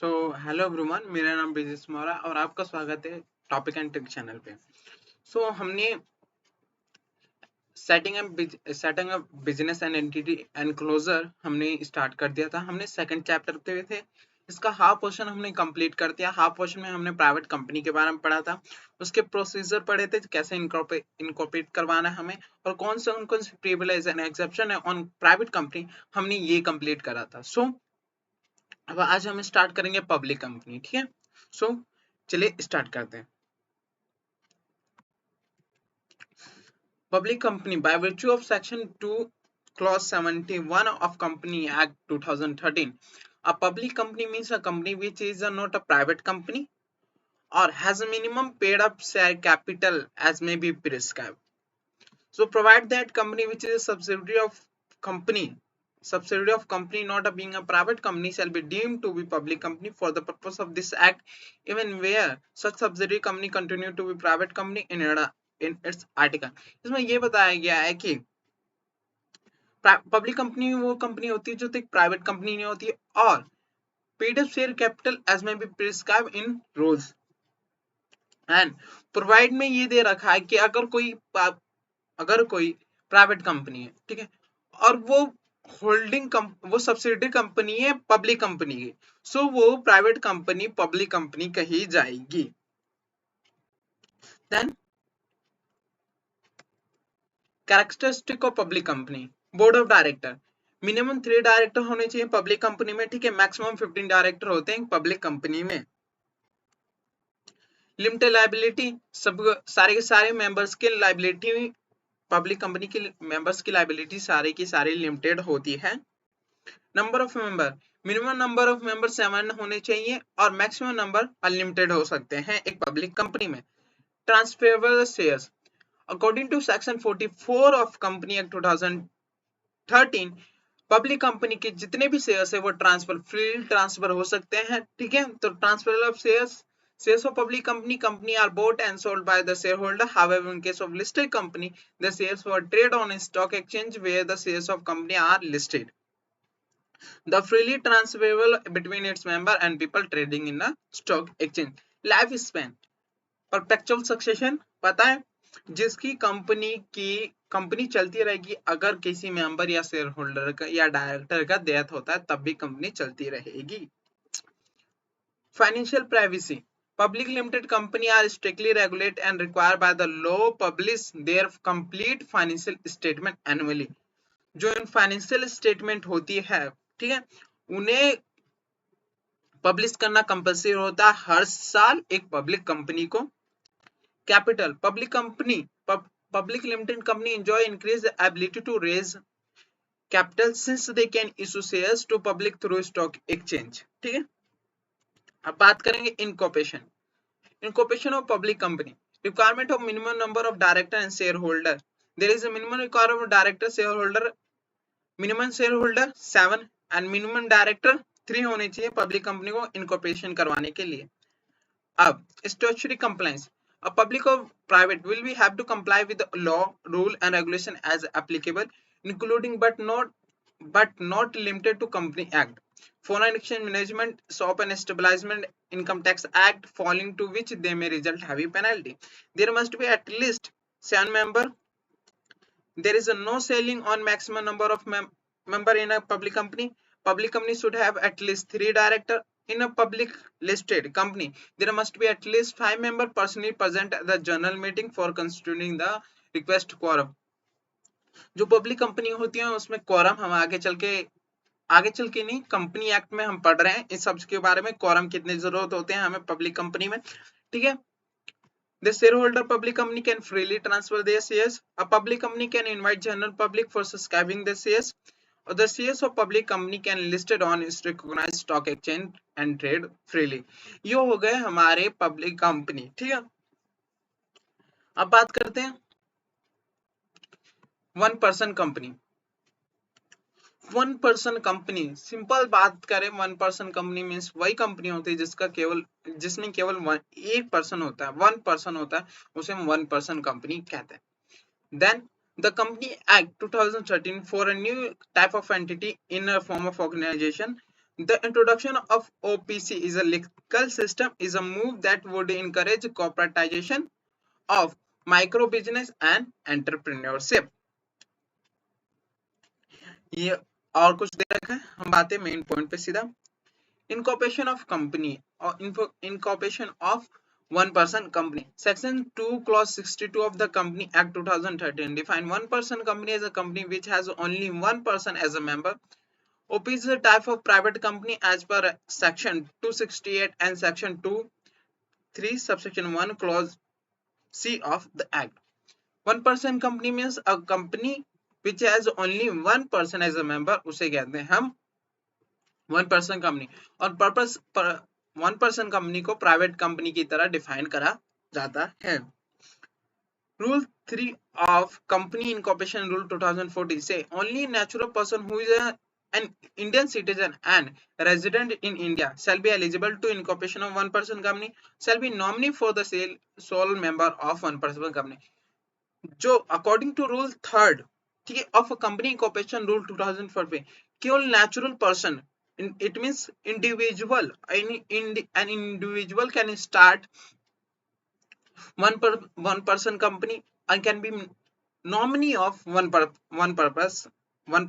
So hello everyone, मेरा नाम ब्रिजेश मौर्य और आपका स्वागत है टॉपिक एंड ट्रिक चैनल पे। हमने setting up business and entity and closure हमने स्टार्ट कर दिया था। हमने सेकंड चैप्टर पे थे। इसका हाफ पोर्शन हमने कंप्लीट कर दिया। हाफ पोर्शन में हमने प्राइवेट कंपनी के बारे में पढ़ा था, उसके प्रोसीजर पढ़े थे, कैसे इनकॉर्पोरेट करवाना है हमें, और कौन से प्रिविलेज एंड एक्सेप्शन है ऑन प्राइवेट कंपनी, हमने ये कंप्लीट करा था। अब आज हम स्टार्ट करेंगे पब्लिक कंपनी। ठीक है, सो चलिए स्टार्ट करते हैं। Public company by virtue of section 2 clause 71 of Company Act 2013. A public company means a company which is not a private company or has a minimum paid up share capital as may be prescribed. So provide that company which is a subsidiary of company not a being a private company shall be deemed to be public company for the purpose of this act, even where such subsidiary company continue to be private company in its article. इसमें ये बताया गया है कि public company वो company होती है जो एक प्राइवेट कंपनी नहीं होती है, और paid up share capital as में be prescribed in rules and provide में ये दे रखा है कि अगर कोई प्राइवेट कंपनी है, ठीक है, और वो सब्सिडरी कंपनी है पब्लिक कंपनी की, सो वो प्राइवेट कंपनी पब्लिक कंपनी कही जाएगी। Then characteristic of public company, board of director minimum 3 director होने चाहिए पब्लिक कंपनी में, ठीक है, मैक्सिमम 15 डायरेक्टर होते हैं पब्लिक कंपनी में। लिमिटेड लाइबिलिटी, सब सारे के सारे मेंबर्स के लाइबिलिटी, पब्लिक कंपनी के मेंबर्स की लाइबिलिटी सारे की सारी लिमिटेड होती है। Number of member, minimum number of member 7 होने चाहिए और मैक्सिमम नंबर अनलिमिटेड हो सकते हैं एक पब्लिक कंपनी में। Transferable shares, according to section 44 of company act 2013, public company के जितने भी शेयर्स है वो फ्री ट्रांसफर हो सकते हैं, ठीक है। तो transfer of shares of public company are bought and sold by the shareholder. However, in case of listed company, the shares were traded on a stock exchange where the shares of company are listed. The freely transferable between its member and people trading in the stock exchange. Life span, perpetual succession, पता है जिसकी company चलती रहेगी, अगर किसी member या share holder का या डायरेक्टर का डेथ होता है तब भी कंपनी चलती रहेगी। Financial privacy, public limited company are strictly regulated and required by the law publish their complete financial statement annually. जो इन फाइनेंशियल स्टेटमेंट होती है, ठीक है, उन्हें पब्लिश करना कंपल्सरी होता है हर साल एक पब्लिक कंपनी को। Capital, public limited company enjoy increased ability to raise capital since they can issue shares to public through stock exchange, ठीक है। अब बात करेंगे incorporation of public company. Requirement of minimum number of director and shareholder. There is a minimum requirement of director, shareholder, minimum shareholder 7 and minimum director 3 होने चाहिए public company को incorporation करवाने के लिए। अब statutory compliance, a public or private will be have to comply with the law, rule and regulation as applicable, including but not limited to Company Act, Foreign Exchange Management, Shop and Establishment, Income Tax Act, falling to which they may result heavy penalty. There must be at least 7 member. There is a no selling on maximum number of member in a public company. Public company should have at least 3 director. In a public listed company, there must be at least 5 member personally present at the general meeting for constituting the request quorum. जो public company होती है उसमें quorum हम आगे चल के नहीं, company act में हम पढ़ रहे हैं इस सब के बारे में, क्वारम कितने जरूरत होते हैं हमें पब्लिक कंपनी में, ठीक है। The shareholder public company can freely transfer their shares. A public company can invite general public for subscribing the shares. Or the shares of public company can listed on its recognized stock exchange and trade freely. ये हो गए हमारे public company, ठीक है। अब बात करते हैं वन पर्सन कंपनी। सिंपल बात करें, वन पर्सन कंपनी मीन्स वही कंपनी होती है जिसमें केवल एक पर्सन होता है, वन पर्सन होता है, उसे हम वन पर्सन कंपनी कहते हैं। Then the Company Act 2013 for a new type of entity in a form of organization. The introduction of OPC is a legal system is a move that would encourage corporatization of micro business and entrepreneurship. ये और कुछ दे रखा है, हम बातें main point पे सीधा. Incorporation of company or incorporation of one person company. Section 2 clause 62 of the Company Act 2013 define one person company as a company which has only one person as a member. OP is a type of private company as per section 268 and section 2(3) subsection 1 clause C of the act. One person company means a company which has only one person as a member, उसे कहते हैं हम one person company. और purpose one person company को private company की तरह define करा जाता है. Rule 3 of Company Incorporation Rule 2014 say only natural person who is an Indian citizen and resident in India shall be eligible to incorporation of one person company shall be nominee for the sole member of one person company. जो according to rule 3 ठीक है of company incorporation rule 2014 केवल natural person, it means individual, an individual can start one person company and can be nominee of one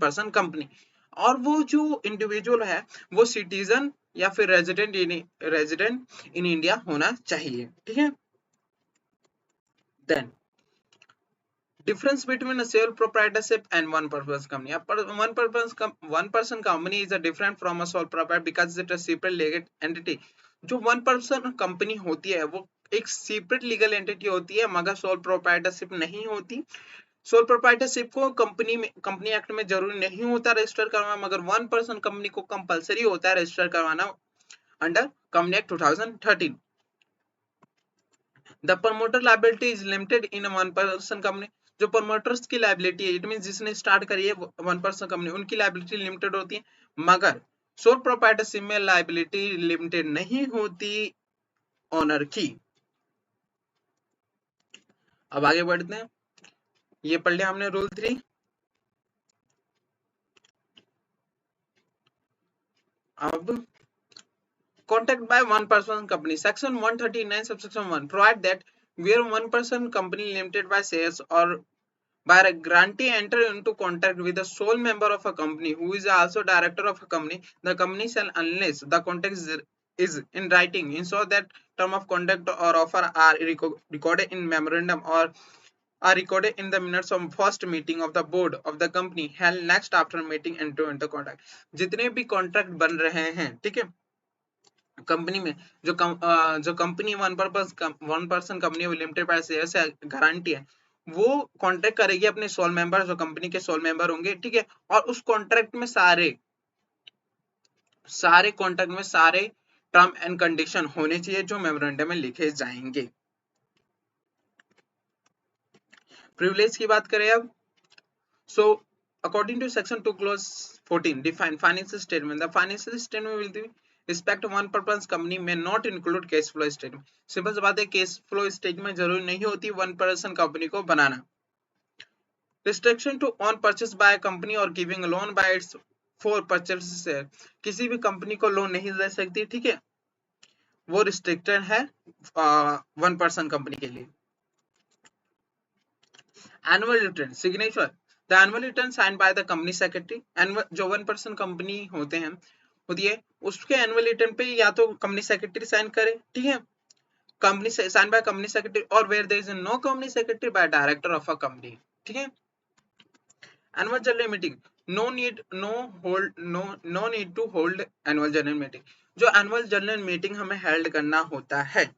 person company. और वो जो individual है वो citizen या फिर रेजिडेंट इन इंडिया होना चाहिए. ठीक है. Then difference between a sole proprietorship and one person company. One person company is a different from a sole proprietor because it is a separate legal entity. जो one person company होती है वो एक separate legal entity होती है मगर sole proprietorship नहीं होती. सोल प्रोप्राइटरशिप को कंपनी एक्ट में जरूरी नहीं होता रजिस्टर करवाना, मगर वन पर्सन कंपनी को कंपलसरी होता है रजिस्टर करवाना under company act 2013. The promoter liability is limited in one person company. जो प्रमोटर्स की लायबिलिटी है, इट मीन जिसने स्टार्ट करी है वन पर्सन कंपनी, उनकी लायबिलिटी लिमिटेड होती है, मगर सोल प्रोप्राइटरशिप में लायबिलिटी लिमिटेड नहीं होती ओनर की. अब आगे बढ़ते हैं. ये पढ़ लिया हमने रूल 3. अब contact by one person company. Section 139 subsection 1 provide that where one person company limited by shares or by a grantee enter into contract with the sole member of a company who is also director of a company, the company shall, unless the contract is in writing, ensure that term of conduct or offer are recorded in memorandum or are recorded in the minutes of first meeting of the board of the company held next after meeting enter into contract. जितने भी contract बन रहे हैं, ठीक है, company में जो company one person company limited by share से गारंटी है, वो कॉन्ट्रैक्ट करेगी अपने सोल मेंबर, जो कंपनी के सोल मेंबर होंगे. ठीक है. और उस कॉन्ट्रैक्ट में सारे कॉन्ट्रैक्ट में सारे टर्म एंड कंडीशन होने चाहिए जो मेमोरेंडम में लिखे जाएंगे. प्रिविलेज की बात करें अब. So according to section 2 clause 14 define financial statement. The financial statement will be respect one person company may not include cash flow statement. Simple सी बात है, कैश फ्लो स्टेटमेंट जरूरी नहीं होती वन पर्सन कंपनी को बनाना. Restriction two on purchase by company और giving loan by its for purchase. किसी भी कंपनी को लोन नहीं दे सकती. ठीक है, वो रिस्ट्रिक्टेड है वन पर्सन कंपनी के लिए. Annual return signature. The annual return sign by the company secretary. जो वन पर्सन कंपनी होते हैं होती है, उसके एनुअल रिटर्न पे या तो कंपनी सेक्रेटरी साइन करे. ठीक है, company sign by company secretary और where there is no company secretary by director of a company. ठीक है. Annual general meeting. No need to hold annual general meeting. जो एनुअल जनरल मीटिंग हमें हेल्ड करना होता है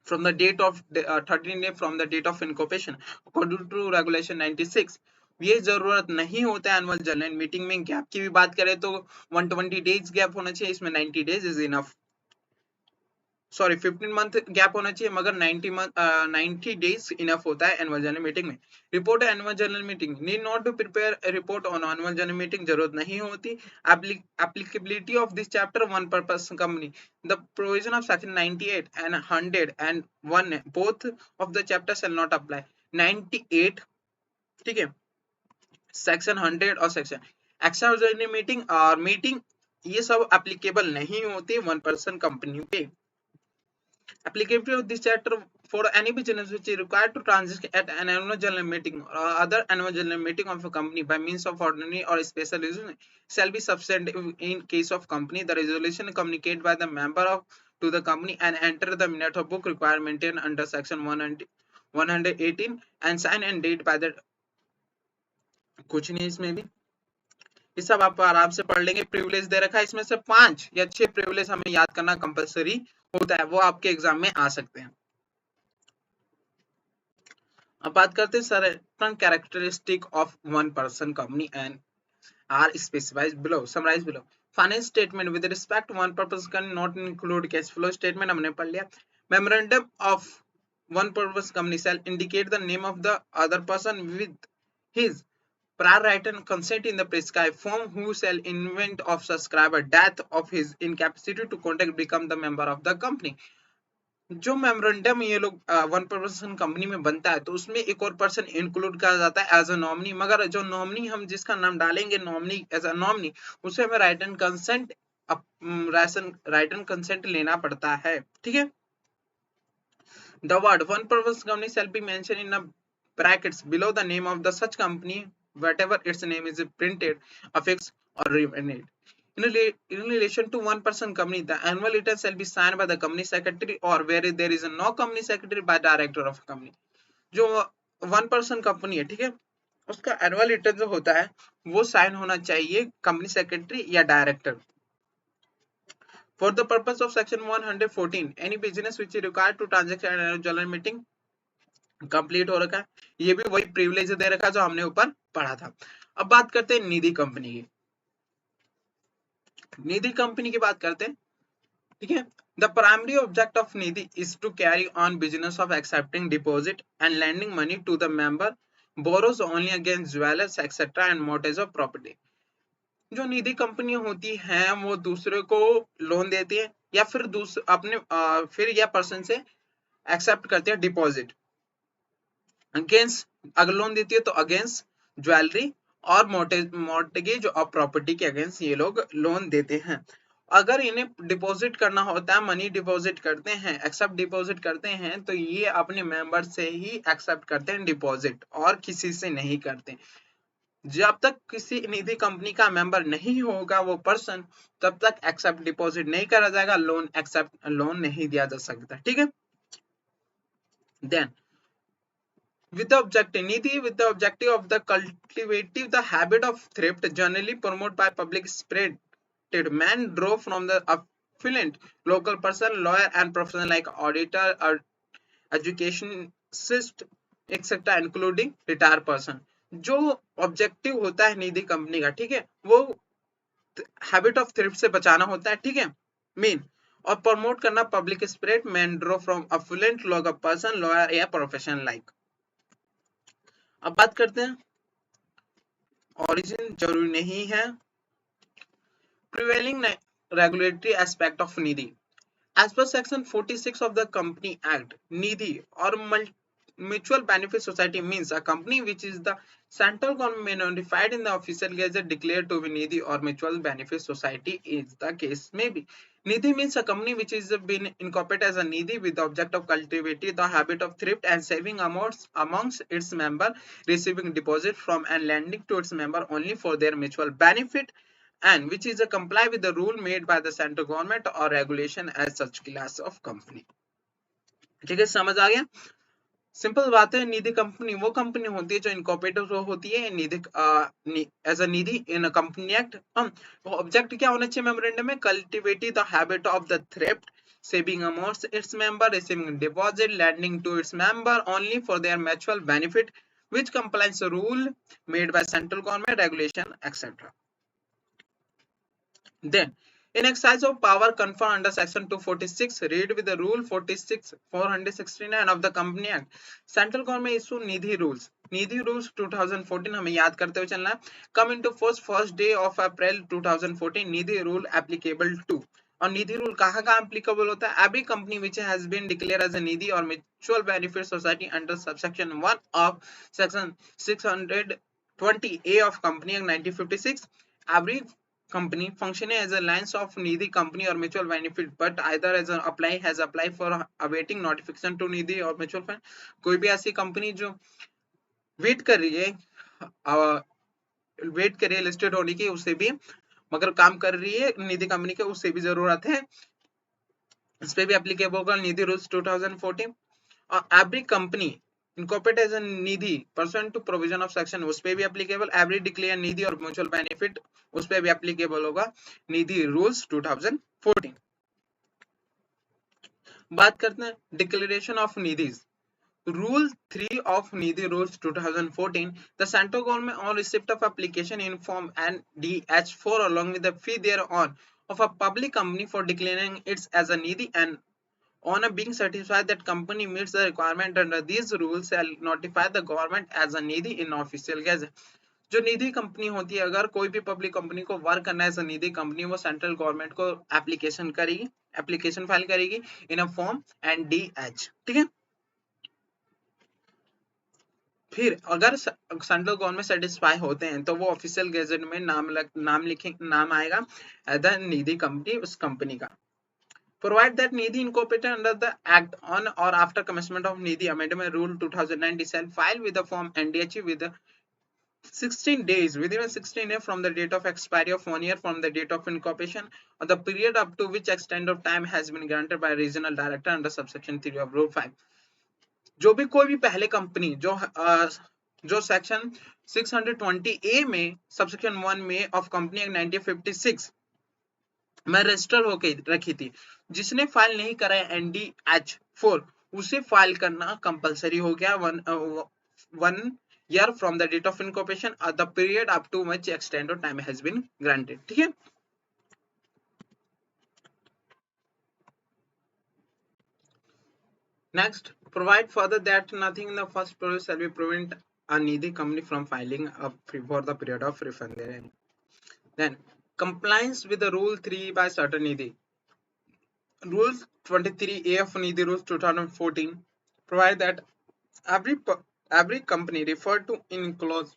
from the date of 13 day from the date of incorporation according to regulation 96, ये जरूरत नहीं होता है एनुअल जनरल मीटिंग में. गैप की भी बात करें तो 120 डेज गैप होना चाहिए, इसमें 90 days is enough. Sorry 15 month gap होना चाहिए, मगर 90 डेज इनफ होता है एनुअल जनरल मीटिंग में. Report annual general meeting. Need not to prepare report on annual general meeting. जरूरत नहीं होती. applicability of this chapter one purpose company. The provision of section 98 and 101 both of the chapter shall not apply. 98 ठीक है, section 100 और section extraordinary meeting और meeting ये सब applicable नहीं होते 1% कंपनी पे। Applicability of this chapter for any business which is required to transact at an annual general meeting or other annual general meeting of a company by means of ordinary or special resolution shall be substantive in case of company. The resolution communicated by the member of to the company and enter the minute of book requirement under section 118 and sign and date by the कुछ नहीं इसमें भी, ये सब आप आराम से पढ़ लेंगे। प्रिविलेज दे रखा है, इसमें से 5 या 6 प्रिविलेज हमें याद करना कंपलसरी होता है, वो आपके एग्जाम में आ सकते हैं। अब बात करते हैं certain characteristic of one person company and are specified below, summarized below. Finance statement with respect to one purpose can not include cash flow statement, हमने पढ़ लिया। Memorandum of one purpose company shall indicate the name of the other person with his prior written consent in the prescribed form who shall in event of subscriber death of his incapacity to contact become the member of the company। जो memorandum ये लोग one person company में बनता है तो उसमें एक और पर्सन इंक्लूड किया जाता है एज अ नॉमिनी, मगर जो नॉमिनी हम जिसका नाम डालेंगे नॉमिनी एज अ नॉमिनी उसे हमें राइट एंड कंसेंट लेना पड़ता है, ठीक है। The word one person company shall be mention in brackets below the name of the such company whatever its name is printed, affixed or remained. In relation to one person company, the annual return shall be signed by the company secretary or where there is no company secretary by director of company। जो one person company है, ठीक है, उसका annual return जो होता है वो sign होना चाहिए कंपनी सेक्रेटरी या director. For the purpose of section 114, any business which is required to transact an annual general meeting complete हो रखा है। ये भी वही प्रिविलेज दे रखा है जो हमने ऊपर पढ़ा था। अब बात करते हैं निधि कंपनी की। निधि कंपनी की बात करते हैं, ठीक है। The primary object of Nidhi is to carry on business of accepting deposit and lending money to the member, borrows only against jewelers etc and mortgage of property। जो निधि कंपनी होती हैं वो दूसरे को लोन देती है या फिर अपने फिर या पर्सन से एक्सेप्ट करते हैं डिपॉजिट, अगेंस्ट अगर लोन देती है तो अगेंस्ट ज्वेलरी और मॉर्टगेज और प्रॉपर्टी के अगेंस्ट ये लोग लोन देते हैं। अगर इन्हें डिपॉजिट करना होता है, मनी डिपॉजिट करते हैं, एक्सेप्ट डिपॉजिट करते हैं तो ये अपने मेंबर से ही एक्सेप्ट करते हैं डिपॉजिट और किसी से नहीं करते। जब तक किसी निधि कंपनी का मेंबर नहीं होगा वो पर्सन तब तक एक्सेप्ट डिपॉजिट नहीं करा जाएगा, लोन नहीं दिया जा सकता, ठीक है। Then with the objective of the cultivating the habit of thrift generally promoted by public spirited men draw from the affluent local person, lawyer and professional like auditor or educationist etc including retired person। जो objective होता है निधि company का, ठीक है, वो habit of thrift से बचाना होता है, ठीक है, मेन, और प्रमोट करना public spirit man draw from affluent local person, lawyer या प्रोफेशनल लाइक। अब बात करते हैं ओरिजिन जरूरी नहीं है। Prevailing regulatory aspect of Nidhi as per section 46 of the company act, Nidhi और mutual benefit society means a company which is the central government notified in the official gazette declared to be Nidhi or mutual benefit society is the case may be। Nidhi means a company which is been incorporated as a Nidhi with the object of cultivating the habit of thrift and saving amounts amongst its member, receiving deposit from and lending to its member only for their mutual benefit and which is a comply with the rule made by the central government or regulation as such class of company। ठीक है, समझ आ गया। Simple बात है, निधि company वो company होती है जो इनकॉर्पोरेटेड होती है Nidhi as a Nidhi in company act. Object क्या होना चाहिए मेमोरेंडम में, cultivating the habit of the thrift, saving amongst its member, receiving deposit, lending to its member only for their mutual benefit, which complies the rule made by central government regulation etc। Then in exercise of power conferred under section 246 read with the rule 46 469 of the company act, central government issue Nidhi rules 2014 हमें याद करते हुए चलना है। come into force first day of April 2014 Nidhi rule applicable to, और निधि rule कहाँ कहाँ applicable होता है, every company which has been declared as a Nidhi or mutual benefit society under subsection 1 of section 620A of company act 1956, every company functioning as a lines of needy company or mutual benefit but either as an apply has applied for awaiting notification to needy or mutual fund. कोई भी ऐसी company जो wait कर रही है wait कर रही है लिस्टेड होने की, उसे भी मगर काम कर रही है निधि कंपनी के, उससे भी जरूरत है, इस पे भी एप्लीकेबल होगा निधि रूल्स 2014. और every company incorporate as a Nidhi pursuant to provision of section, उस पे भी एप्लीकेबल. एवरी डिक्लेयर निधि और म्यूचुअल बेनिफिट, उस पे भी एप्लीकेबल होगा निधि रूल्स 2014. बात करते हैं declaration of निधिज. Rule 3 of NIDI Rules 2014, the central government on receipt of application in Form NDH4 along with the fee thereon of a public company for declaring it as a NIDI and on a being satisfied that company meets the requirement under these rules shall notify the government as a NIDI in official gazette. जो निधि company होती है, अगर कोई भी public company को work करना है as a Nidhi company, वो सेंट्रल गवर्नमेंट को एप्लीकेशन करेगी, एप्लीकेशन फाइल करेगी इन अ फॉर्म NDH. ठीक है. फिर अगर सेंट्रल गवर्नमेंट सेटिस्फाई होते हैं तो वो ऑफिशियल गैजेट में नाम आएगा एज द निधि कंपनी उस कंपनी का. Provide that NIDI incorporated under the Act on or after commencement of NIDI Amendment Rule 2019 shall file with the form NDH with 16 days within a 16 days from the date of expiry of 1 year from the date of incorporation or the period up to which extent of time has been granted by regional director under subsection 3 of Rule 5. जो भी कोई भी पहले company जो section 620A में subsection 1 में of company act 1956 में register होके रखी थी, जिसने फाइल नहीं करा है NDH4, उसे फाइल करना कंपलसरी हो गया 1 year from the date of incorporation or the period up to which extent of time has been granted. ठीक है. Next, provide further that nothing in the first process shall be prevent a needy company from filing up for the period of refund therein. Then, compliance with the Rule 3 by certain needy. Rule 23A of NIDI Rules 2014 provide that every company referred to in clause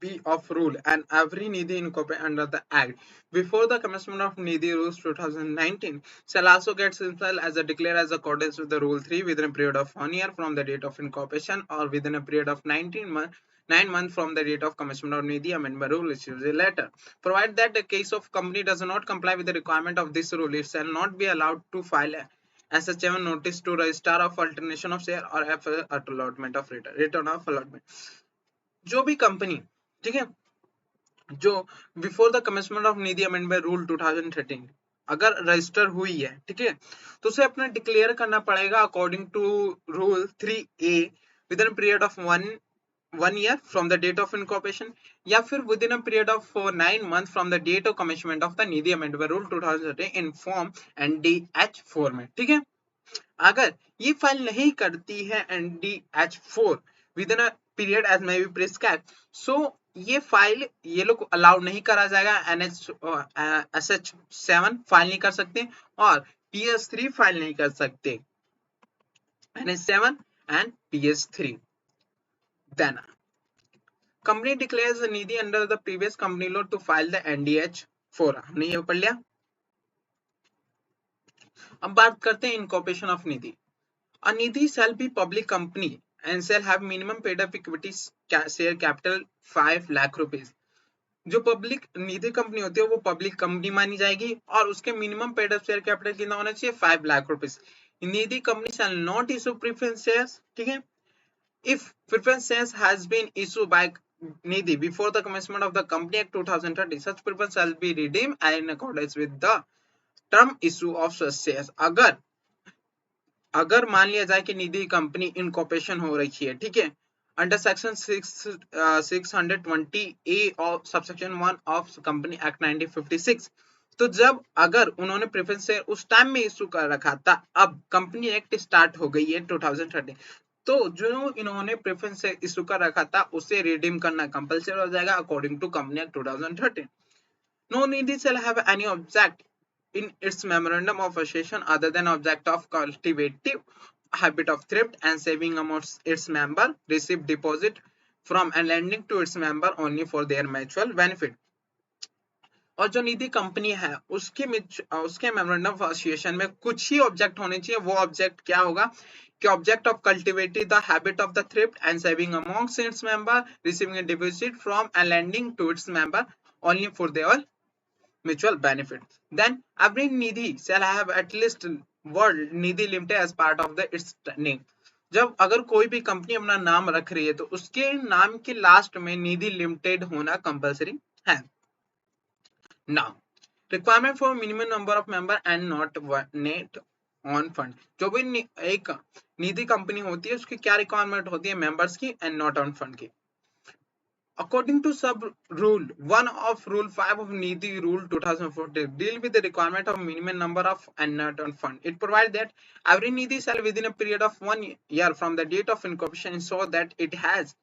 B of rule and every NIDI incorporated under the Act before the commencement of NIDI Rules 2019 shall also get himself as a declare as accordance with the Rule 3 within a period of 1 year from the date of incorporation or within a period of 9 months from the date of commencement of NIDI Amendment Rule issues a letter. Provide that the case of company does not comply with the requirement of this rule, it shall not be allowed to file as such a notice to registrar of alternation of share or allotment of return of allotment. जो भी company, ठीक है, जो before the commencement of Nidhi amendment rule 2013 अगर register हुई है, ठीक है, तो उसे अपना डिक्लेयर करना पड़ेगा according to rule 3A within period of 1 year from the date of incorporation या फिर within a period of 9 months from the date of commencement of the Nidhi amendment rule 2013 in form NDH4 में. ठीक है. अगर ये file नहीं करती है NDH4 within a period as may be prescribed, so ये फाइल ये लोग अलाउ नहीं करा जाएगा. SH7 फाइल नहीं कर सकते और PS3 फाइल नहीं कर सकते. NH7 and PS3. Then company declares a Nidhi under the previous company law to file the NDH4. हमने ये पढ़ लिया. अब बात करते हैं incorporation of Nidhi. A Nidhi shall be public company and shall have minimum paid up equity share capital 5 lakh rupees. जो public Nidhi company होती है वो पब्लिक कंपनी मानी जाएगी और उसके minimum paid up share capital कितना होना चाहिए 5 lakh rupees. Nidhi company shall not issue preference shares. ठीक है. If preference shares has been issue by Nidhi before the commencement of the company act 2030 such preference shall be redeemed in accordance with the term issue of such shares. अगर मान लिया जाए कि निधि company incorporation हो रही है, ठीक है, under section 620A of subsection 1 of company act 1956, तो जब अगर उन्होंने प्रेफरेंस शेयर उस टाइम में इशू कर रखा था, अब कंपनी एक्ट स्टार्ट हो गई है 2013, तो जो इन्होंने प्रेफरेंस शेयर इशू कर रखा था उसे रिडीम करना कंपलसरी हो जाएगा according to company act 2013. No Nidhi shall have any object in its memorandum of association other than object of cultivative habit of thrift and saving amongst its member, receive deposit from and lending to its member only for their mutual benefit. और जो निधि company है उसके memorandum of association में कुछ ही object होने चाहिए। वो object क्या होगा कि object of cultivating the habit of the thrift and saving amongst its member, receiving a deposit from and lending to its member only for their mutual benefit. Then every nidhi shall have at least word nidhi limited as part of the its name. जब अगर कोई भी company अपना नाम रख रही है तो उसके नाम के लास्ट में निधि लिमिटेड होना कंपलसरी है। Now, requirement for minimum number of member and not net on fund. जो भी एक निधि कंपनी होती है उसकी क्या रिक्वायरमेंट होती है मेंबर्स की एंड नॉट ऑन फंड की। According to sub rule 1 of rule 5 of Nidhi rule 2014 deal with the requirement of minimum number of and not on fund. It provides that every Nidhi shall within a period of 1 year from the date of incorporation ensure that it has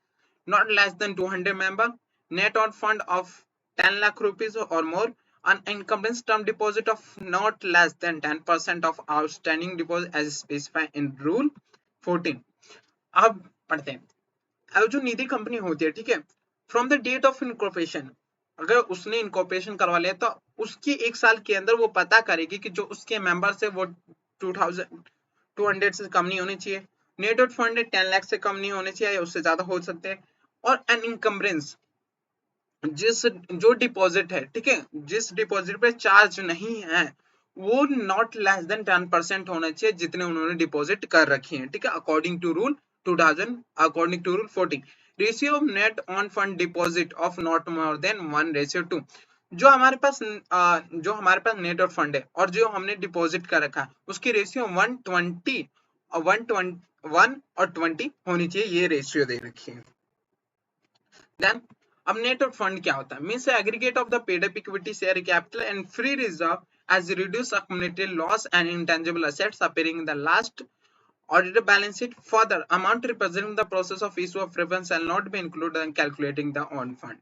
not less than 200 member, net on fund of 10 lakh rupees or more, an encumbrance term deposit of not less than 10% of outstanding deposit as specified in rule 14. अब पढ़ते हैं। अब जो निधि company होती है, ठीक है, from the date of incorporation, अगर उसने इनकॉर्पोरेशन करवा लिया तो उसकी एक साल के अंदर वो पता करेगी कि जो उसके मेंबर्स है वो 2200 से कम नहीं होने चाहिए, नेट आउट फंड 10 लाख से कम नहीं होने चाहिए, उससे ज्यादा हो सकते हैं, और एन इनकम्बरेंस जो डिपॉजिट है, ठीक है, जिस डिपॉजिट पे चार्ज नहीं है वो नॉट लेस देन 10% होना चाहिए जितने उन्होंने डिपॉजिट कर रखी है, ठीक है, according to rule 14 ratio of net on fund deposit of not more than 1:2। जो हमारे पास नेट और फंड है और जो हमने डिपॉजिट कर रखा है उसकी रेशियो 1:20 और 1 और 20 होनी चाहिए, ये रेशियो दे रखी है। देन अब नेट और फंड क्या होता है, means aggregate of the paid up equity share capital and free reserve as reduce accumulated loss and intangible assets appearing in the last audited balance sheet. Further, amount representing the process of issue of preference shall not be included in calculating the own fund.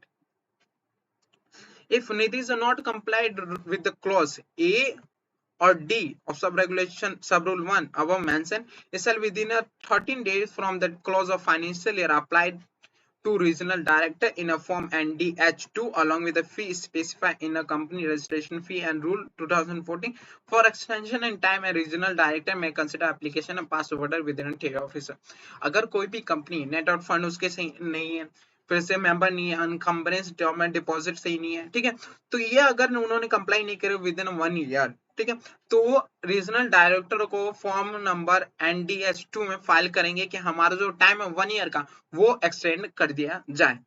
If nidhis are not complied with the clause A or D of sub-regulation sub-rule 1 above mentioned, it shall within 13 days from the close of financial year applied to regional director in a form NDH2 along with the fee specified in a company registration fee and rule 2014 for extension in time. A regional director may consider application and pass order within a tier officer. अगर कोई भी company net out fund उसके सही नहीं है, फिर से member नहीं है, अनकम्बरेंस डॉक्यूमेंट डिपॉजिट सही नहीं है, ठीक है, तो ये अगर उन्होंने कंप्लाई नहीं करे विद इन 1 ईयर, ठीक है, तो वो रीजनल डायरेक्टर को फॉर्म नंबर NDH2 में फाइल करेंगे कि हमारा जो टाइम है 1 ईयर का वो एक्सटेंड कर दिया जाए।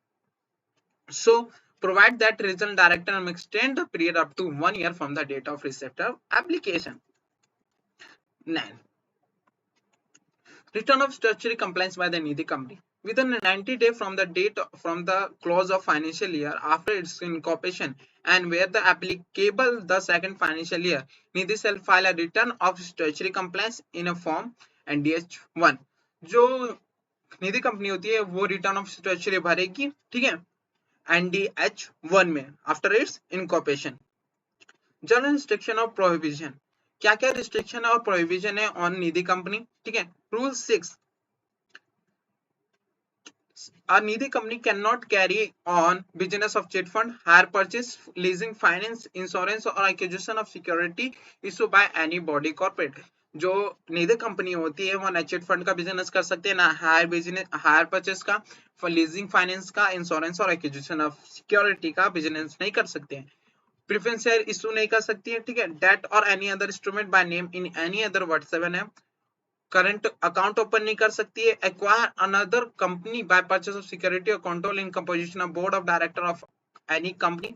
So provide that regional director may extend the period up to 1 year from the date of receipt of application. 9. Return of statutory compliance by the Nidhi company. Within 90 days from the date from the close of financial year after its incorporation and where the applicable the second financial year, Nidhi shall file a return of statutory compliance in a form NDH1. जो निधि company होती है वो return of statutory भरेगी, ठीक है, NDH1 में after it's incorporation. General restriction of prohibition, क्या क्या रिस्ट्रिक्शन और प्रोहिबिशन है ऑन निधि कंपनी, ठीक है। Rule 6, a Nidhi company cannot carry on business of chit fund, hire purchase, leasing, finance, insurance or acquisition of security issued by any body corporate. जो निधि company होती है वो ना chit fund का business कर सकते हैं, ना हायर परचेस का, लीजिंग फाइनेंस का, इंश्योरेंस और एक्विजिशन ऑफ सिक्योरिटी का बिजनेस नहीं कर सकते हैं, प्रेफरेंस शेयर इशू नहीं कर सकती है, ठीक है, डेट और any other instrument by name in any other whatsoever name, current account open नहीं कर सकती है, acquire another company by purchase of security और control in composition of board of director of any company,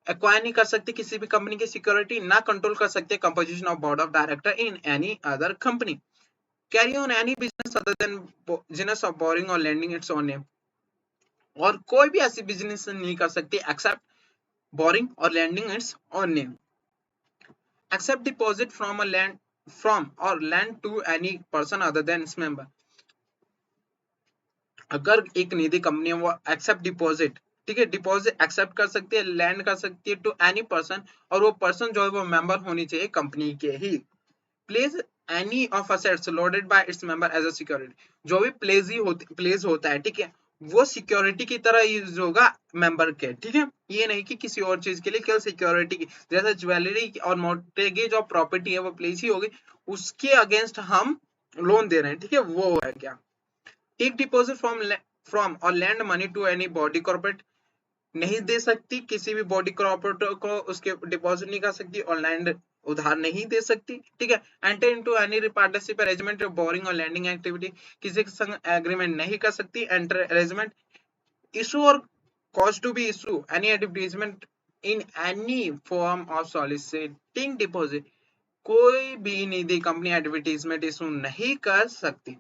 acquire नहीं कर सकती किसी भी कंपनी की सिक्योरिटी, ना कंट्रोल कर सकते composition of board of director in any other company, carry on any business other than business of borrowing और लैंडिंग इट्स ओन नेम, और कोई भी ऐसी बिजनेस नहीं कर सकती एक्सेप्ट बोरिंग और lending its own name, except deposit from a lend from or lend to any person other than its member. अगर एक निधि कंपनी है वो एक्सेप्ट डिपॉजिट, ठीक है, डिपॉजिट एक्सेप्ट कर सकती है, लैंड कर सकती है टू एनी पर्सन, और वो पर्सन जो है वो मेंबर होनी चाहिए कंपनी के ही। Place any of assets lodged by its member as a security, जो भी प्लेस होता है, ठीक है, वो सिक्योरिटी की तरह यूज होगा मेंबर के, ठीक है। ये नहीं कि किसी और चीज के लिए, केवल सिक्योरिटी की, जैसे ज्वेलरी और मॉर्गेज और प्रॉपर्टी है वो प्लेस ही होगी, उसके अगेंस्ट हम लोन दे रहे हैं, ठीक है, वो है क्या। टेक डिपॉजिट फ्रॉम और lend money to any body corporate, नहीं दे सकती किसी भी बॉडी कॉर्पोरेटर को, उसके डिपॉजिट नहीं कर सकती, और लैंड उधार नहीं दे सकती, ठीक है। Enter into any partnership arrangement boring और लैंडिंग एक्टिविटी, किसी के संग एग्रीमेंट नहीं कर सकती, enter arrangement, issue or cause to be issue any advertisement in any form of soliciting deposit, कोई भी निधि कंपनी एडवर्टीजमेंट इशू नहीं कर सकती।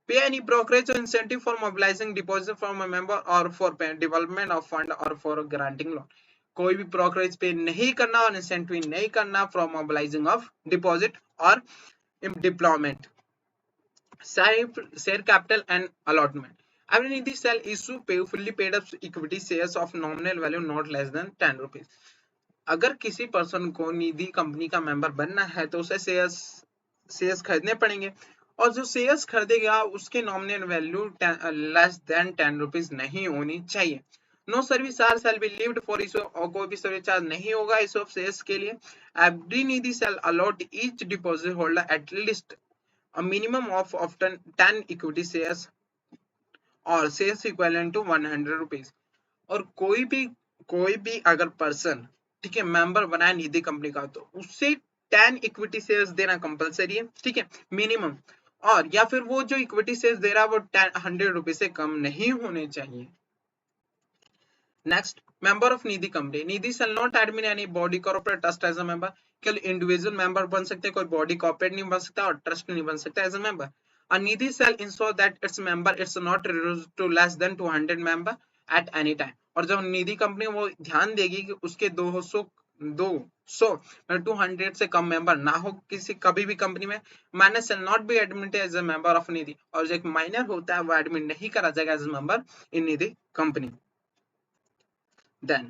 पे एनी ब्रोकरेज और incentive for mobilising deposit from a member और फॉर डेवलपमेंट ऑफ फंड और for granting loan, कोई भी ब्रोकरेज पे नहीं करना और इंसेंटिव नहीं करना फ्रॉम मोबिलाइजिंग ऑफ डिपॉजिट और deployment, share capital and allotment. Every Nidhi shall issue fully paid up equity shares of nominal value not less than 10 rupees. अगर किसी पर्सन को निधि कंपनी का मेंबर बनना है तो उसे शेयर्स खरीदने पड़ेंगे, और जो शेयर्स खरीदेगा उसके nominal value less than 10 rupees नहीं होनी चाहिए। No service charge shall be levied for issue, और कोई भी सर्विस चार्ज नहीं होगा इशू ऑफ शेयर्स के लिए। Every Nidhi shall allot each deposit holder at least a minimum of 10 equity shares or shares equivalent to 100 rupees, और कोई भी अगर पर्सन, ठीक है, मेंबर बनाए निधि कंपनी का तो उससे 10 इक्विटी शेयर्स देना कंपलसरी है, ठीक है, मिनिमम, और या फिर वो जो इक्विटी शेयर्स दे रहा है वो 100 रुपीज से कम नहीं होने चाहिए। Next, member of Nidhi company, Nidhi shall not admit any body corporate trust as a member, केवल इंडिविजुअल मेंबर बन सकते हैं, कोई बॉडी कॉर्पोरेट नहीं बन सकता और ट्रस्ट नहीं बन सकता as a member. A Nidhi shall ensure that its member is not reduced to less than 200 member at any time, और जब निधि कंपनी वो ध्यान देगी कि उसके 200 200 से कम मेंबर ना हो किसी कभी भी कंपनी में। Minor shall not be admitted as a member of Nidhi, और जो एक माइनर होता है वो एडमिट नहीं करा जाएगा as a member in Nidhi company. Then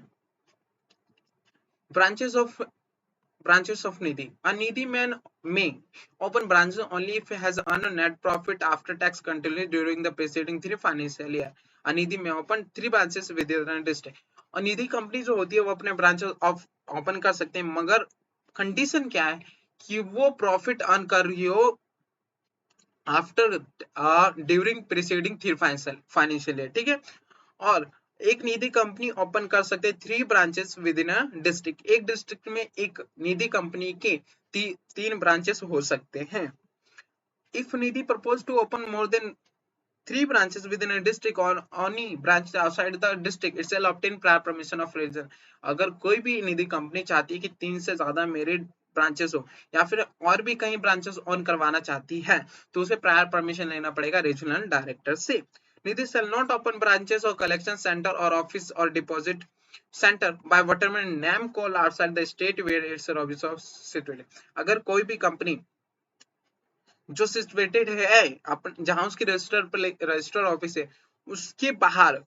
branches of Nidhi. A Nidhi man may open branches only if he has earned net profit after tax continuously during the preceding 3 financial year. A Nidhi may open 3 branches within a district. और निधि company जो होती है वो अपने branches open कर सकते हैं, मगर कंडीशन क्या है कि वो प्रॉफिट अर्न कर रही हो after during preceding 3 financial year, ठीक है। और एक निधि कंपनी ओपन कर सकते हैं 3 branches with in a district, एक डिस्ट्रिक्ट में एक निधि कंपनी के 3 ब्रांचेस हो सकते हैं। If Nidhi propose to open more than 3 branches within a district or any branch outside the district, it shall obtain prior permission of region. अगर कोई भी निधि कंपनी चाहती है कि 3 से ज्यादा मेरे ब्रांचेस हो या फिर और भी कहीं ब्रांचेस ऑन करवाना चाहती है तो उसे प्रायर परमिशन लेना पड़ेगा रीजनल डायरेक्टर से। निधि shall not open branches or collection center or office or deposit center by whatever name called outside the state where its office of situated. अगर कोई भी कंपनी जो सिचुएटेड है जहां उसकी रजिस्टर ऑफिस है उसके बाहर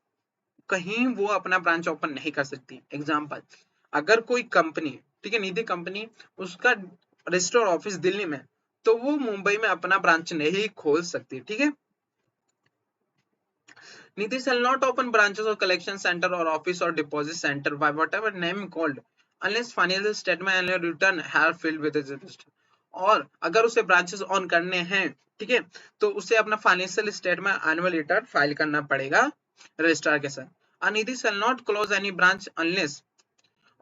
कहीं वो अपना ब्रांच ओपन नहीं कर सकती। एग्जांपल, अगर कोई कंपनी, ठीक है, निधि कंपनी, उसका रजिस्टर ऑफिस दिल्ली में, तो वो मुंबई में अपना ब्रांच नहीं खोल सकती, ठीक है। निधि shall not open branches or collection center or office or deposit center by whatever name called unless financial statement and return have filled with the register. और अगर उसे ब्रांचेस ऑन करने हैं, ठीक है, तो उसे अपना financial statement annual return file करना पड़ेगा रजिस्ट्रार के साथ। अनिधि shall not close any branch unless,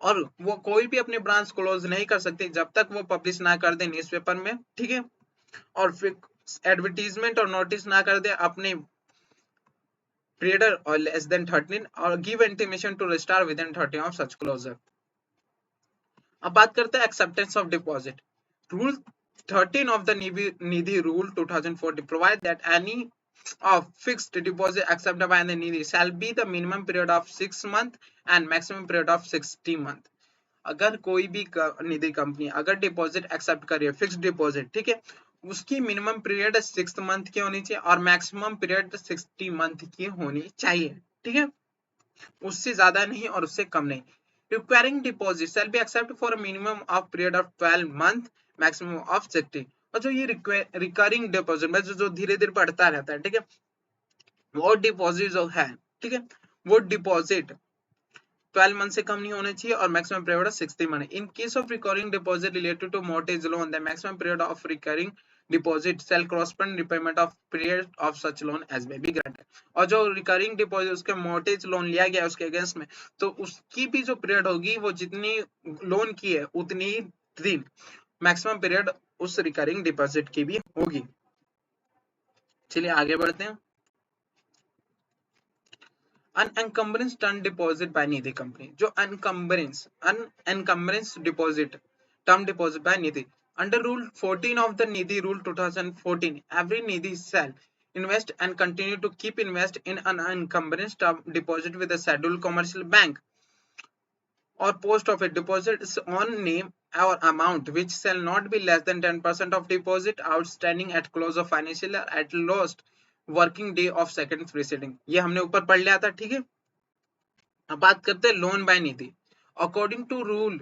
और वो कोई भी अपनी ब्रांच क्लोज नहीं कर सकती जब तक वो पब्लिश ना कर दे न्यूज़पेपर में, ठीक है, और फिर एडवर्टीजमेंट और नोटिस ना कर दे अपने period or less than 13 or give intimation to registrar within 30 of such closure. अब बात करते हैं acceptance of deposit. Rule 13 of the Nidhi Rule 2040 provide that any of fixed deposit accepted by the Nidhi shall be the minimum period of 6 months and maximum period of 60 months. अगर कोई भी निधि company अगर deposit accept कर रही है fixed deposit, ठीक है, उसकी मिनिमम पीरियड 6 मंथ की होनी चाहिए और मैक्सिमम पीरियड 60 मंथ की होनी चाहिए, ठीक है, उससे ज्यादा नहीं और उससे कम नहीं। Requiring deposit shall be except for a minimum of period of 12 month maximum of 60। और जो ये रिकरिंग डिपॉजिट में जो धीरे धीरे बढ़ता रहता है, ठीक है, वो डिपॉजिट जो है, ठीक है, वो डिपॉजिट 12 मंथ से कम नहीं होना चाहिए और maximum period 60 month. In case of recurring deposit related to mortgage loan, the maximum period of recurring deposit shall correspond repayment of period of such loan as may be granted. और जो recurring deposit उसके mortgage loan लिया गया उसके against में, तो उसकी भी जो पीरियड होगी वो जितनी लोन की है उतनी ही दिन मैक्सिमम पीरियड उस रिकरिंग डिपॉजिट की भी होगी। चलिए आगे बढ़ते हैं। अनएनकम्बरेंस टर्म डिपॉजिट बाय निधि कंपनी, जो अनएनकम्बरेंस deposit term deposit bye Nidhi, under rule 14 of the nidhi rule 2014, every nidhi shall invest and continue to keep invest in an unencumbrance term deposit with a scheduled commercial bank or post office deposits on name or amount which shall not be less than 10% of deposit outstanding at close of financial year at last working day of second preceding। ये हमने ऊपर पढ़ लिया था, ठीक है। अब बात करते हैं loan by Nidhi. According to rule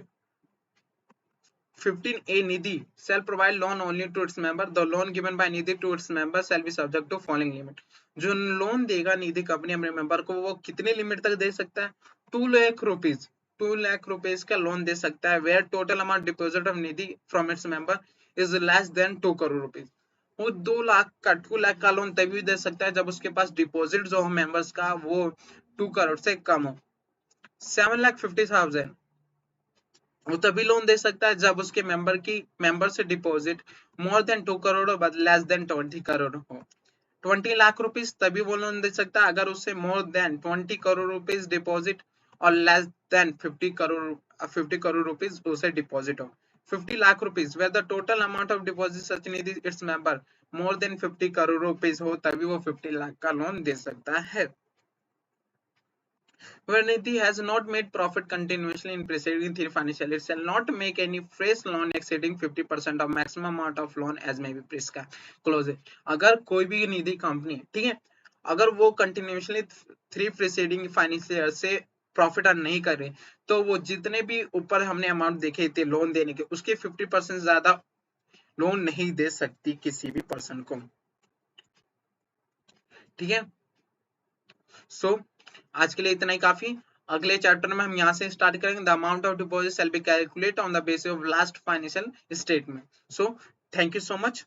15A, Nidhi shall provide loan only to its member. The loan given by Nidhi to its member shall be subject to following limit। जो लोन देगा निधि कंपनी अपने मेंबर को वो कितने लिमिट तक दे सकता है? 2 lakh rupees, 2 lakh rupees का लोन दे सकता है where total amount deposit of Nidhi from its member is less than 2 crore rupees. वो 2 लाख का लोन तभी दे सकता है जब उसके पास डिपॉजिट जो मेंबर्स का वो 2 करोड़ से कम हो। 7,50,000 वो तभी लोन दे सकता है जब उसके मेंबर से डिपॉजिट मोर देन 2 करोड़ और लेस देन 20 करोड़ हो। 20 लाख रुपीस तभी वो लोन दे सकता है अगर उससे more than 20 crore rupees deposit और लेस देन 50 करोड़ रुपीस उसे डिपॉजिट हो। 50 lakh rupees where the total amount of deposit such Nidhi its member more than 50 crore rupees हो तभी वो 50 लाख का लोन दे सकता है। Where Nidhi has not made profit continuously in preceding 3 financial years shall not make any fresh loan exceeding 50% of maximum amount of loan as may be prescribed clause। अगर कोई भी निधि कंपनी, ठीक है, अगर वो कंटिन्यूसली 3 प्रीसीडिंग फाइनेंशियल ईयर से profit earn नहीं कर रहे तो वो जितने भी ऊपर हमने अमाउंट देखे थे लोन देने के उसके 50% ज्यादा लोन नहीं दे सकती किसी भी पर्सन को, ठीक है। सो आज के लिए इतना ही काफी। अगले चैप्टर में हम यहाँ से स्टार्ट करेंगे। The amount of deposit shall be calculate on the basis of last financial statement. So thank you so much.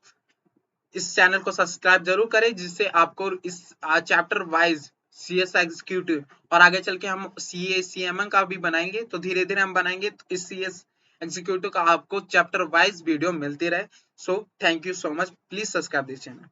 इस चैनल को सब्सक्राइब जरूर करें जिससे आपको इस चैप्टर वाइज सीएस एग्जीक्यूटिव और आगे चल के हम सीए सीएमएन का भी बनाएंगे, तो धीरे धीरे हम बनाएंगे तो इस सीएस एग्जीक्यूटिव का आपको चैप्टर वाइज वीडियो मिलती रहे। So thank you so much. Please subscribe this channel.